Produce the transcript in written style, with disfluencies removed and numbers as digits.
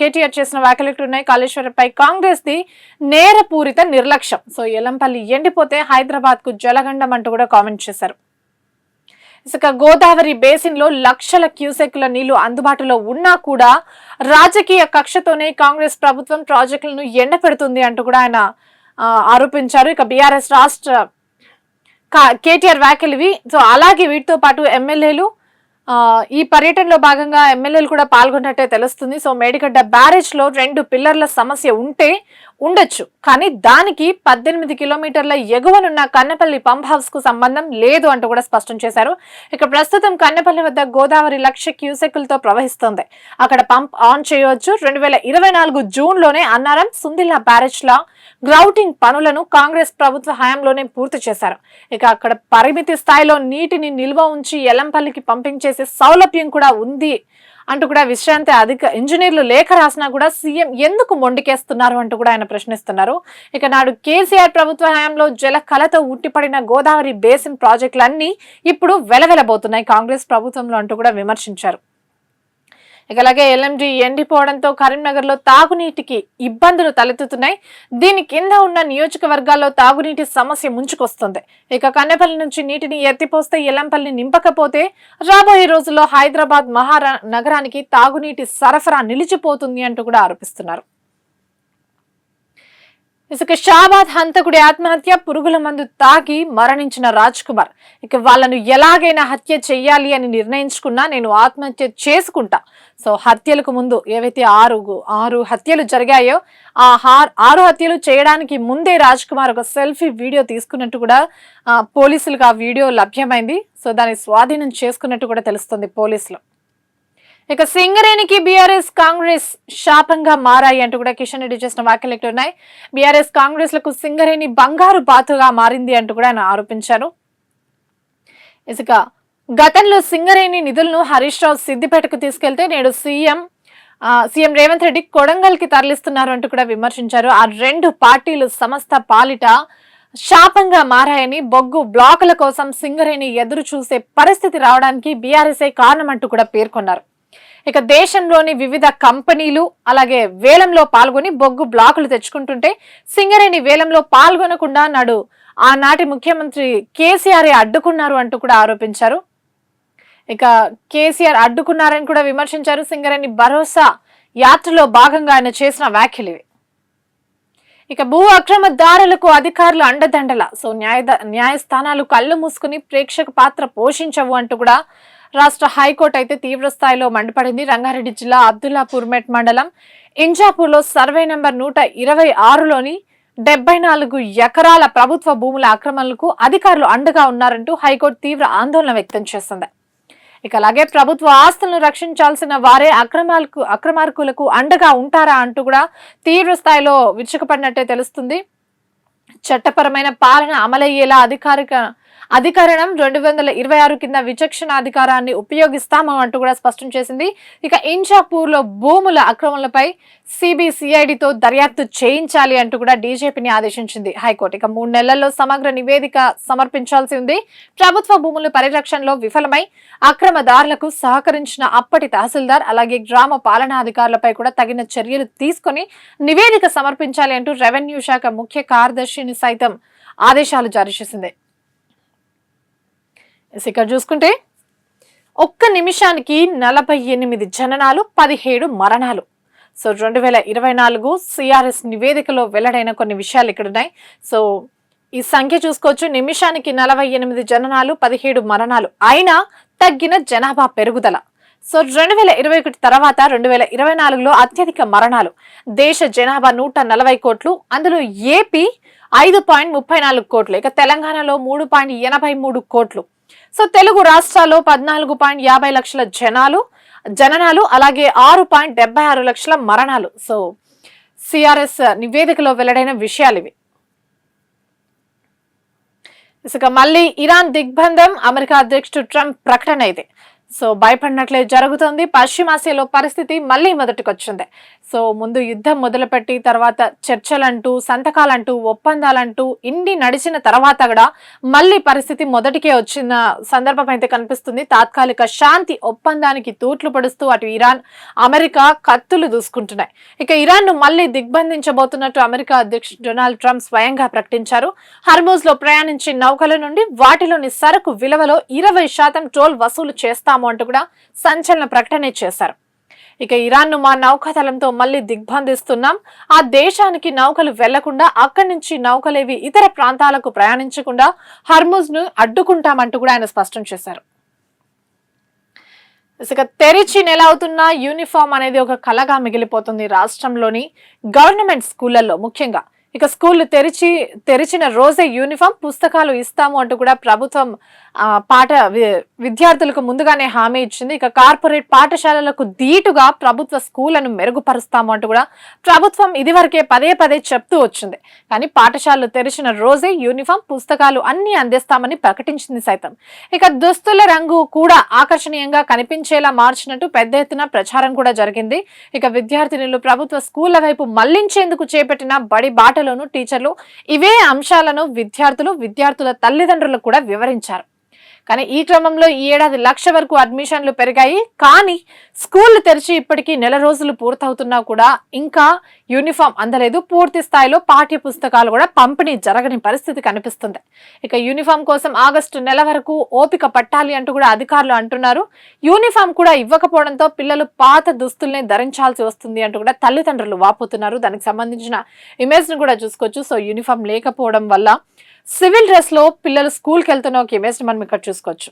కేటీఆర్ చేసిన వ్యాఖ్యలు ఉన్నాయి. కాళేశ్వరంపై కాంగ్రెస్ ది నేరపూరిత నిర్లక్ష్యం. సో ఎల్లంపల్లి ఎండిపోతే హైదరాబాద్ కు జలగండం అంటూ కూడా కామెంట్ చేశారు. ఇసుక గోదావరి బేసిన్ లో లక్షల క్యూసెక్ల నీళ్లు అందుబాటులో ఉన్నా కూడా రాజకీయ కక్షతోనే కాంగ్రెస్ ప్రభుత్వం ప్రాజెక్టులను ఎండపెడుతుంది అంటూ కూడా ఆయన ఆరోపించారు. ఇక బీఆర్ఎస్ రాష్ట్ర కేటీఆర్ వ్యాఖ్యలు. సో అలాగే వీటితో పాటు ఎమ్మెల్యేలు ఈ పర్యటనలో భాగంగా ఎమ్మెల్యేలు కూడా పాల్గొన్నట్టే తెలుస్తుంది. సో మేడిగడ్డ బ్యారేజ్ లో 2 పిల్లర్ల సమస్య ఉండొచ్చు, కానీ దానికి 18 కిలోమీటర్ల ఎగువనున్న కన్నెపల్లి పంప్ హౌస్ కు సంబంధం లేదు అంటూ కూడా స్పష్టం చేశారు. ఇక ప్రస్తుతం కన్నెపల్లి వద్ద గోదావరి 1,00,000 క్యూసెక్కులతో ప్రవహిస్తోంది. అక్కడ పంప్ ఆన్ చేయవచ్చు. 2024 జూన్ లోనే అన్నారం సుందిల్లా బ్యారేజ్ ల గ్రౌటింగ్ పనులను కాంగ్రెస్ ప్రభుత్వ హయాంలోనే పూర్తి చేశారు. ఇక అక్కడ పరిమితి స్థాయిలో నీటిని నిల్వ ఉంచి ఎల్లంపల్లికి పంపింగ్ చేసే సౌలభ్యం కూడా ఉంది అంటూ కూడా విశ్రాంతి ఇంజనీర్లు లేఖ రాసినా కూడా సీఎం ఎందుకు మొండికేస్తున్నారు అంటూ కూడా ఆయన ప్రశ్నిస్తున్నారు. ఇక నాడు కేసీఆర్ ప్రభుత్వ హయాంలో జల కలతో ఉట్టిపడిన గోదావరి బేసిన్ ప్రాజెక్టులన్నీ ఇప్పుడు వెలవెలబోతున్నాయి కాంగ్రెస్ ప్రభుత్వంలో అంటూ కూడా విమర్శించారు. ఇక అలాగే ఎల్ఎండి ఎండిపోవడంతో కరీంనగర్ లో తాగునీటికి ఇబ్బందులు తలెత్తుతున్నాయి. దీని కింద ఉన్న నియోజకవర్గాల్లో తాగునీటి సమస్య ముంచుకొస్తుంది. ఇక కన్నెపల్లి నుంచి నీటిని ఎత్తిపోస్తే ఎల్లంపల్లి నింపకపోతే రాబోయే రోజుల్లో హైదరాబాద్ నగరానికి తాగునీటి సరఫరా నిలిచిపోతుంది అంటూ కూడా ఆరోపిస్తున్నారు. ఇసుక షాబాద్ హంతకుడి ఆత్మహత్య, పురుగుల మందు తాగి మరణించిన రాజ్ కుమార్. ఇక వాళ్ళను ఎలాగైనా హత్య చెయ్యాలి అని నిర్ణయించుకున్నా నేను ఆత్మహత్య చేసుకుంటా. సో హత్యలకు ముందు ఏవైతే ఆరు హత్యలు జరిగాయో ఆ 6 హత్యలు చేయడానికి ముందే రాజ్ కుమార్ ఒక సెల్ఫీ వీడియో తీసుకున్నట్టు కూడా పోలీసులకు ఆ వీడియో లభ్యమైంది. సో దాన్ని స్వాధీనం చేసుకున్నట్టు కూడా తెలుస్తుంది పోలీసులు. ఇక సింగరేణికి బీఆర్ఎస్ కాంగ్రెస్ శాపంగా మారాయి అంటూ కూడా కిషన్ రెడ్డి చేసిన వ్యాఖ్యలు ఉన్నాయి. బీఆర్ఎస్ కాంగ్రెస్ లకు సింగరేణి బంగారు బాతుగా మారింది అంటూ కూడా ఆయన ఆరోపించారు. ఇక గతంలో సింగరేణి నిధులను హరీష్ రావు సిద్దిపేటకు తీసుకెళ్తే నేడు సీఎం రేవంత్ రెడ్డి కొడంగల్ కి తరలిస్తున్నారు అంటూ కూడా విమర్శించారు. ఆ 2 పార్టీలు సమస్త పాలిట శాపంగా మారాయని, బొగ్గు బ్లాకుల కోసం సింగరేణి ఎదురు చూసే పరిస్థితి రావడానికి బీఆర్ఎస్ఏ కారణమంటూ కూడా పేర్కొన్నారు. ఇక దేశంలోని వివిధ కంపెనీలు అలాగే వేలంలో పాల్గొని బొగ్గు బ్లాకులు తెచ్చుకుంటుంటే సింగరేణి వేలంలో పాల్గొనకుండా ఆనాటి ముఖ్యమంత్రి కేసీఆర్ అడ్డుకున్నారు అంటూ కూడా ఆరోపించారు. ఇక కేసీఆర్ అడ్డుకున్నారని కూడా విమర్శించారు. సింగరేణి భరోసా యాత్రలో భాగంగా ఆయన చేసిన వ్యాఖ్యలు. ఇక భూ అక్రమదారులకు అధికారులు అండదండల. సో న్యాయస్థానాలు కళ్ళు మూసుకుని ప్రేక్షక పాత్ర పోషించవు అంటూ కూడా రాష్ట్ర హైకోర్టు అయితే తీవ్ర స్థాయిలో మండిపడింది. రంగారెడ్డి జిల్లా అబ్దుల్లాపూర్ మెట్ మండలం ఇంజాపూర్ లో సర్వే నంబర్ 126లోని 74 ఎకరాల ప్రభుత్వ భూముల ఆక్రమణలకు అధికారులు అండగా ఉన్నారంటూ హైకోర్టు తీవ్ర ఆందోళన వ్యక్తం చేసింది. ఇక అలాగే ప్రభుత్వ ఆస్తులను రక్షించాల్సిన వారే అక్రమార్కులకు అండగా ఉంటారా అంటూ కూడా తీవ్ర స్థాయిలో విరుచుకుపడినట్టే తెలుస్తుంది. చట్టపరమైన పాలన అమలయ్యేలా అధికారం 226 కింద విచక్షణ అధికారాన్ని ఉపయోగిస్తాము అంటూ కూడా స్పష్టం చేసింది. ఇక ఇంజాపూర్ లో భూముల అక్రమాలపై సిబిసిఐడితో దర్యాప్తు చేయించాలి అంటూ కూడా డీజీపీని ఆదేశించింది హైకోర్టు. ఇక 3 నెలల్లో సమగ్ర నివేదిక సమర్పించాల్సి ఉంది. ప్రభుత్వ భూముల పరిరక్షణలో విఫలమై అక్రమదారులకు సహకరించిన అప్పటి తహసీల్దార్ అలాగే గ్రామ పాలనాధికారులపై కూడా తగిన చర్యలు తీసుకుని నివేదిక సమర్పించాలి అంటూ రెవెన్యూ శాఖ ముఖ్య కార్యదర్శిని సైతం ఆదేశాలు జారీ చేసింది. ఇక్కడ చూసుకుంటే ఒక్క నిమిషానికి 48 జననాలు 17 మరణాలు. సో 2024 సిఆర్ఎస్ నివేదికలో వెల్లడైన కొన్ని విషయాలు ఇక్కడ ఉన్నాయి. సో ఈ సంఖ్య చూసుకోవచ్చు. నిమిషానికి 48 జననాలు 17 మరణాలు అయినా తగ్గిన జనాభా పెరుగుదల. సో 2021 తర్వాత 2024లో అత్యధిక మరణాలు. దేశ జనాభా 140 కోట్లు, అందులో ఏపీ 5.34 కోట్లు, ఇక తెలంగాణలో 3.83 కోట్లు. సో తెలుగు రాష్ట్రాల్లో 14.50 లక్షల జననాలు అలాగే 6.76 లక్షల మరణాలు. సో సిఆర్ఎస్ నివేదికలో వెల్లడైన విషయాలు ఇవి. ఇక మళ్ళీ ఇరాన్ దిగ్బంధం, అమెరికా అధ్యక్షుడు ట్రంప్ ప్రకటన అయితే. సో భయపడినట్లే జరుగుతోంది. పశ్చిమాసియాలో పరిస్థితి మళ్ళీ మొదటికొచ్చింది. సో ముందు యుద్ధం మొదలుపెట్టి తర్వాత చర్చలంటూ, సంతకాలంటూ, ఒప్పందాలంటూ ఇన్ని నడిచిన తర్వాత కూడా మళ్ళీ పరిస్థితి మొదటికే వచ్చిన సందర్భం అయితే కనిపిస్తుంది. తాత్కాలిక శాంతి ఒప్పందానికి తూట్లు పడుస్తూ అటు ఇరాన్, అమెరికా కత్తులు దూసుకుంటున్నాయి. ఇక ఇరాన్ ను మళ్ళీ దిగ్బంధించబోతున్నట్టు అమెరికా అధ్యక్షుడు డొనాల్డ్ ట్రంప్ స్వయంగా ప్రకటించారు. హర్మూజ్ లో ప్రయాణించే నౌకల నుండి వాటిలోని సరకు విలువలో 20% టోల్ వసూలు చేస్తాము అంటూ కూడా సంచలన ప్రకటన చేశారు. ఇక ఇరాన్ ను మా నౌకాదళంతో మళ్ళీ దిగ్బంధిస్తున్నాం. ఆ దేశానికి నౌకలు వెళ్లకుండా, అక్కడి నుంచి నౌకలేవి ఇతర ప్రాంతాలకు ప్రయాణించకుండా హర్మూజ్ ను అడ్డుకుంటామంటూ కూడా ఆయన స్పష్టం చేశారు. ఇక తెరిచి నెల అవుతున్న యూనిఫామ్ అనేది ఒక కళగా మిగిలిపోతుంది రాష్ట్రంలోని గవర్నమెంట్ స్కూళ్లలో. ముఖ్యంగా ఇక స్కూళ్లు తెరిచిన రోజే యూనిఫామ్, పుస్తకాలు ఇస్తాము అంటూ కూడా ప్రభుత్వం విద్యార్థులకు ముందుగానే హామీ ఇచ్చింది. ఇక కార్పొరేట్ పాఠశాలలకు ధీటుగా ప్రభుత్వ స్కూళ్లను మెరుగుపరుస్తాము అంటూ కూడా ప్రభుత్వం ఇదివరకే పదే చెప్తూ వచ్చింది. కానీ పాఠశాలలు తెరిచిన రోజే యూనిఫామ్, పుస్తకాలు అన్ని అందిస్తామని ప్రకటించింది సైతం. ఇక దుస్తుల రంగు కూడా ఆకర్షణీయంగా కనిపించేలా మార్చినట్టు పెద్ద ఎత్తున ప్రచారం కూడా జరిగింది. ఇక విద్యార్థినులు ప్రభుత్వ స్కూళ్ల వైపు మళ్లించేందుకు చేపట్టిన బడి బాటలోను టీచర్లు ఇవే అంశాలను విద్యార్థుల తల్లిదండ్రులకు కూడా వివరించారు. కానీ ఈ క్రమంలో ఈ ఏడాది 1,00,000 వరకు అడ్మిషన్లు పెరిగాయి. కానీ స్కూళ్లు తెరిచి ఇప్పటికీ నెల రోజులు పూర్తవుతున్నా కూడా ఇంకా యూనిఫామ్ అందలేదు. పూర్తి స్థాయిలో పాఠ్య పుస్తకాలు కూడా పంపిణీ జరగని పరిస్థితి కనిపిస్తుంది. ఇక యూనిఫామ్ కోసం ఆగస్టు నెల వరకు ఓపిక పట్టాలి అంటూ కూడా అధికారులు అంటున్నారు. యూనిఫామ్ కూడా ఇవ్వకపోవడంతో పిల్లలు పాత దుస్తుల్ని ధరించాల్సి వస్తుంది అంటూ కూడా తల్లిదండ్రులు వాపోతున్నారు. దానికి సంబంధించిన ఇమేజ్ ను కూడా చూసుకోవచ్చు. సో యూనిఫామ్ లేకపోవడం వల్ల సివిల్ డ్రెస్ లో పిల్లలు స్కూల్కి వెళ్తున్న ఒక ఇమేజ్ ని మనం ఇక్కడ చూసుకోవచ్చు.